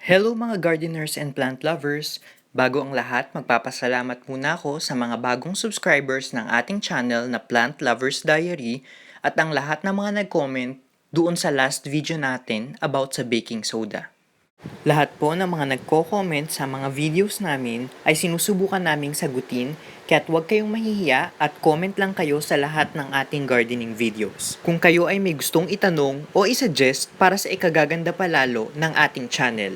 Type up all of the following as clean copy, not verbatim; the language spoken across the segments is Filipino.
Hello mga gardeners and plant lovers! Bago ang lahat, magpapasalamat muna ako sa mga bagong subscribers ng ating channel na Plant Lovers Diary at ang lahat ng mga nag-comment doon sa last video natin about sa baking soda. Lahat po ng mga nagko-comment sa mga videos namin ay sinusubukan naming sagutin kaya't huwag kayong mahihiya at comment lang kayo sa lahat ng ating gardening videos. Kung kayo ay may gustong itanong o isuggest para sa ikagaganda palalo ng ating channel.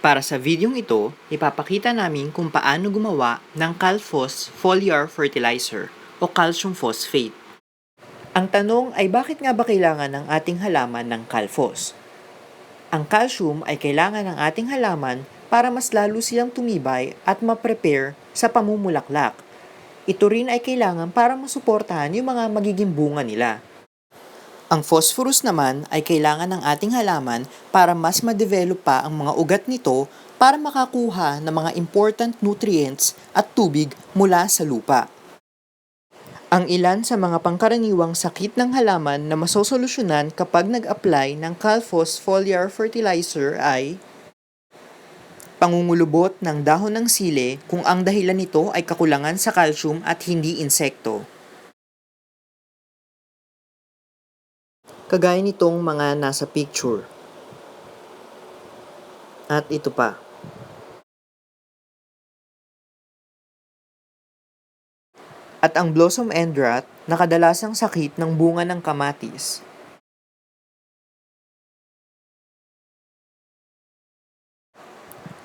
Para sa videong ito, ipapakita namin kung paano gumawa ng Calphos Foliar Fertilizer o Calcium Phosphate. Ang tanong ay bakit nga ba kailangan ng ating halaman ng Calphos? Ang calcium ay kailangan ng ating halaman para mas lalo silang tumibay at ma-prepare sa pamumulaklak. Ito rin ay kailangan para masuportahan yung mga magiging bunga nila. Ang phosphorus naman ay kailangan ng ating halaman para mas ma-develop pa ang mga ugat nito para makakuha ng mga important nutrients at tubig mula sa lupa. Ang ilan sa mga pangkaraniwang sakit ng halaman na masosolusyonan kapag nag-apply ng Calphos Foliar Fertilizer ay pangungulubot ng dahon ng sili kung ang dahilan nito ay kakulangan sa calcium at hindi insekto. Kagaya nitong mga nasa picture. At ito pa. At ang blossom end rot na kadalasang sakit ng bunga ng kamatis.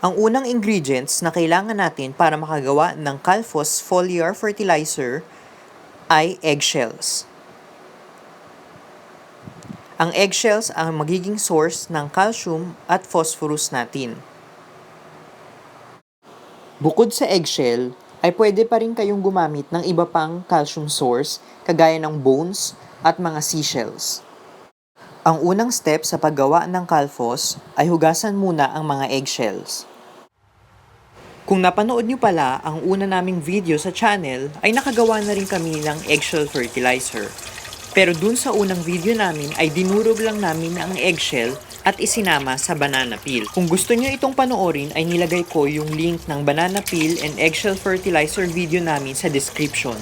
Ang unang ingredients na kailangan natin para makagawa ng Calphos Foliar Fertilizer ay eggshells. Ang eggshells ang magiging source ng calcium at phosphorus natin. Bukod sa eggshell, ay pwede pa rin kayong gumamit ng iba pang calcium source kagaya ng bones at mga seashells. Ang unang step sa paggawa ng Calphos ay hugasan muna ang mga eggshells. Kung napanood nyo pala ang una naming video sa channel, ay nakagawa na rin kami ng eggshell fertilizer. Pero dun sa unang video namin ay dinurog lang namin ang eggshell at isinama sa banana peel. Kung gusto nyo itong panoorin ay nilagay ko yung link ng banana peel and eggshell fertilizer video namin sa description.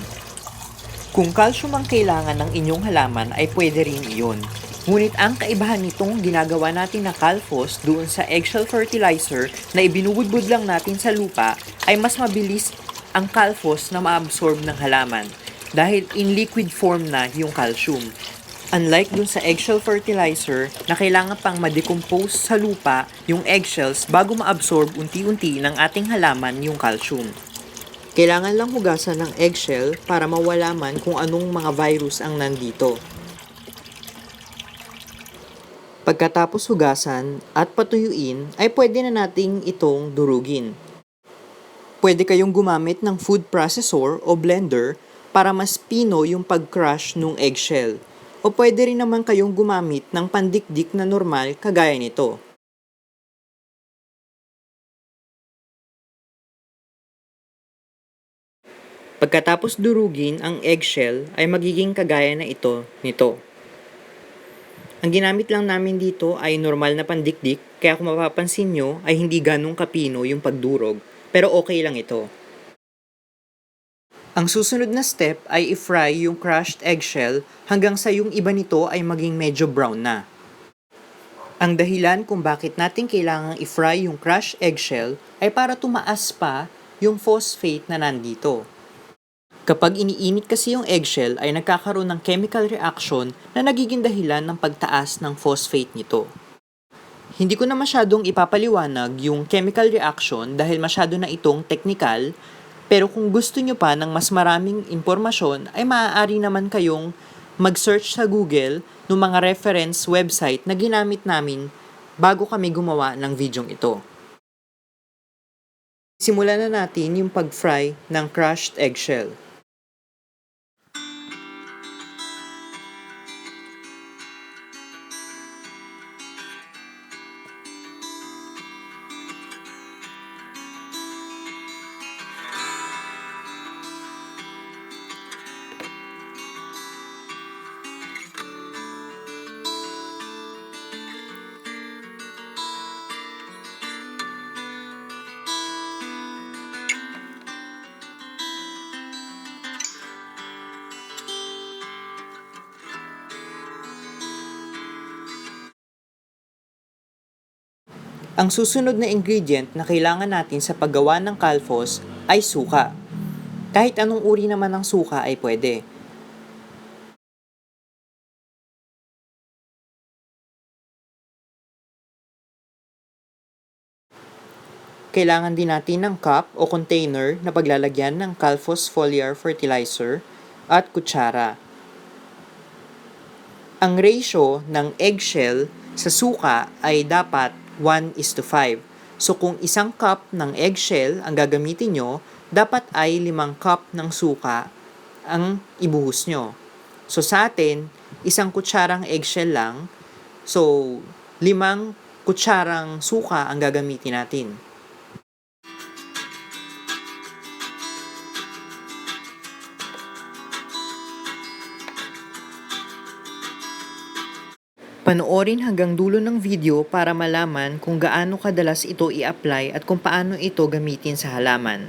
Kung calcium ang kailangan ng inyong halaman ay pwede rin iyon. Ngunit ang kaibahan nitong ginagawa natin na Calphos doon sa eggshell fertilizer na ibinubudbud lang natin sa lupa ay mas mabilis ang Calphos na maabsorb ng halaman dahil in liquid form na yung calcium. Unlike dun sa eggshell fertilizer na kailangan pang ma-decompose sa lupa yung eggshells bago maabsorb unti-unti ng ating halaman yung calcium. Kailangan lang hugasan ng eggshell para mawala man kung anong mga virus ang nandito. Pagkatapos hugasan at patuyuin ay pwede na nating itong durugin. Pwede kayong gumamit ng food processor o blender para mas pino yung pag-crush ng eggshell. O pwede rin naman kayong gumamit ng pandikdik na normal kagaya nito. Pagkatapos durugin ang eggshell ay magiging kagaya na nito. Ang ginamit lang namin dito ay normal na pandikdik, kaya kung mapapansin nyo ay hindi ganong kapino yung pagdurog, pero okay lang ito. Ang susunod na step ay i-fry yung crushed eggshell hanggang sa yung iba nito ay maging medyo brown na. Ang dahilan kung bakit natin kailangang i-fry yung crushed eggshell ay para tumaas pa yung phosphate na nandito. Kapag iniinit kasi yung eggshell ay nagkakaroon ng chemical reaction na nagiging dahilan ng pagtaas ng phosphate nito. Hindi ko na masyadong ipapaliwanag yung chemical reaction dahil masyado na itong technical, pero kung gusto nyo pa ng mas maraming impormasyon ay maaari naman kayong mag-search sa Google ng mga reference website na ginamit namin bago kami gumawa ng videong ito. Simulan na natin yung pag-fry ng crushed eggshell. Ang susunod na ingredient na kailangan natin sa paggawa ng kalfos ay suka. Kahit anong uri naman ng suka ay pwede. Kailangan din natin ng cup o container na paglalagyan ng Calphos foliar fertilizer at kutsara. Ang ratio ng eggshell sa suka ay dapat 1:5. So kung isang cup ng eggshell ang gagamitin nyo, dapat ay 5 cup ng suka ang ibuhos nyo. So sa atin, isang kutsarang eggshell lang. So 5 kutsarang suka ang gagamitin natin. Panoorin hanggang dulo ng video para malaman kung gaano kadalas ito i-apply at kung paano ito gamitin sa halaman.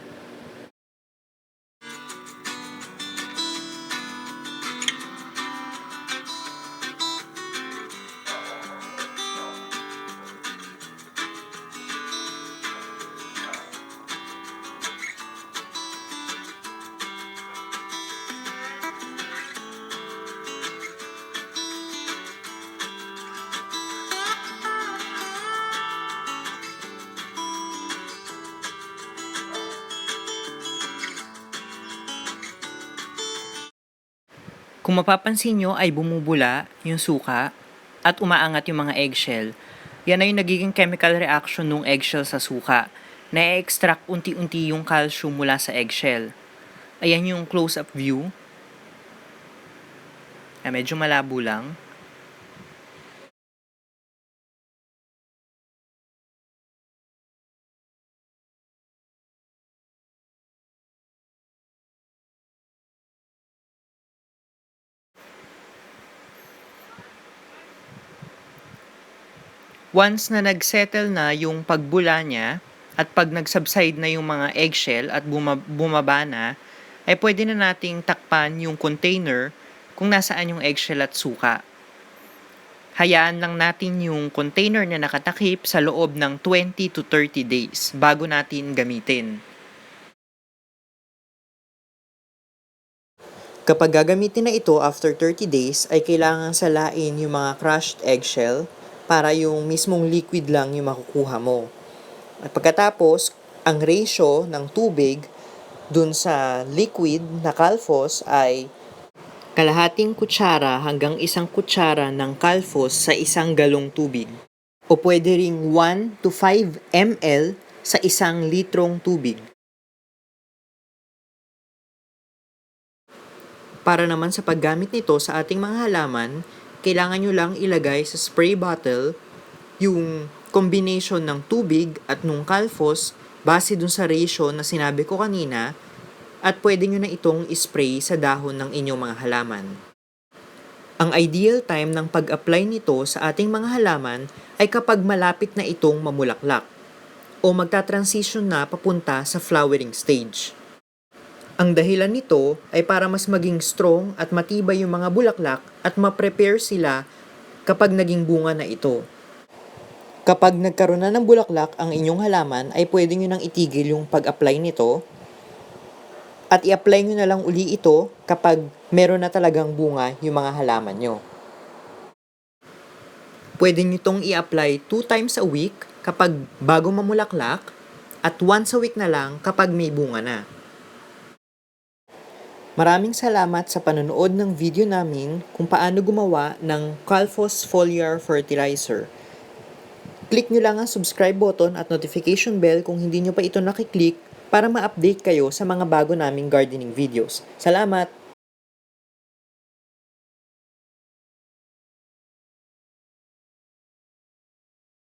Kung mapapansin nyo ay bumubula yung suka at umaangat yung mga eggshell, yan ay yung nagiging chemical reaction ng eggshell sa suka. Na-extract unti-unti yung calcium mula sa eggshell. Ayan yung close-up view. Medyo malabo lang. Once na nagsettle na yung pagbula niya at pag nagsubside na yung mga eggshell at bumaba na, ay pwede na nating takpan yung container kung nasaan yung eggshell at suka. Hayaan lang natin yung container na nakatakip sa loob ng 20 to 30 days bago natin gamitin. Kapag gagamitin na ito after 30 days, ay kailangan salain yung mga crushed eggshell para yung mismong liquid lang yung makukuha mo. At pagkatapos, ang ratio ng tubig dun sa liquid na kalphos ay kalahating kutsara hanggang isang kutsara ng kalphos sa isang galong tubig. O pwede ring 1 to 5 ml sa isang litrong tubig. Para naman sa paggamit nito sa ating mga halaman, kailangan nyo lang ilagay sa spray bottle yung combination ng tubig at nung kalphos base dun sa ratio na sinabi ko kanina at pwede nyo na itong ispray sa dahon ng inyong mga halaman. Ang ideal time ng pag-apply nito sa ating mga halaman ay kapag malapit na itong mamulaklak o magta-transition na papunta sa flowering stage. Ang dahilan nito ay para mas maging strong at matibay yung mga bulaklak at ma-prepare sila kapag naging bunga na ito. Kapag nagkaroon na ng bulaklak ang inyong halaman ay pwede nyo nang itigil yung pag-apply nito at i-apply nyo na lang uli ito kapag meron na talagang bunga yung mga halaman nyo. Pwede nyo itong i-apply 2 times a week kapag bago mamulaklak at once a week na lang kapag may bunga na. Maraming salamat sa panonood ng video namin kung paano gumawa ng Calphos foliar fertilizer. Click nyo lang ang subscribe button at notification bell kung hindi nyo pa ito nakiklik para ma-update kayo sa mga bago naming gardening videos. Salamat!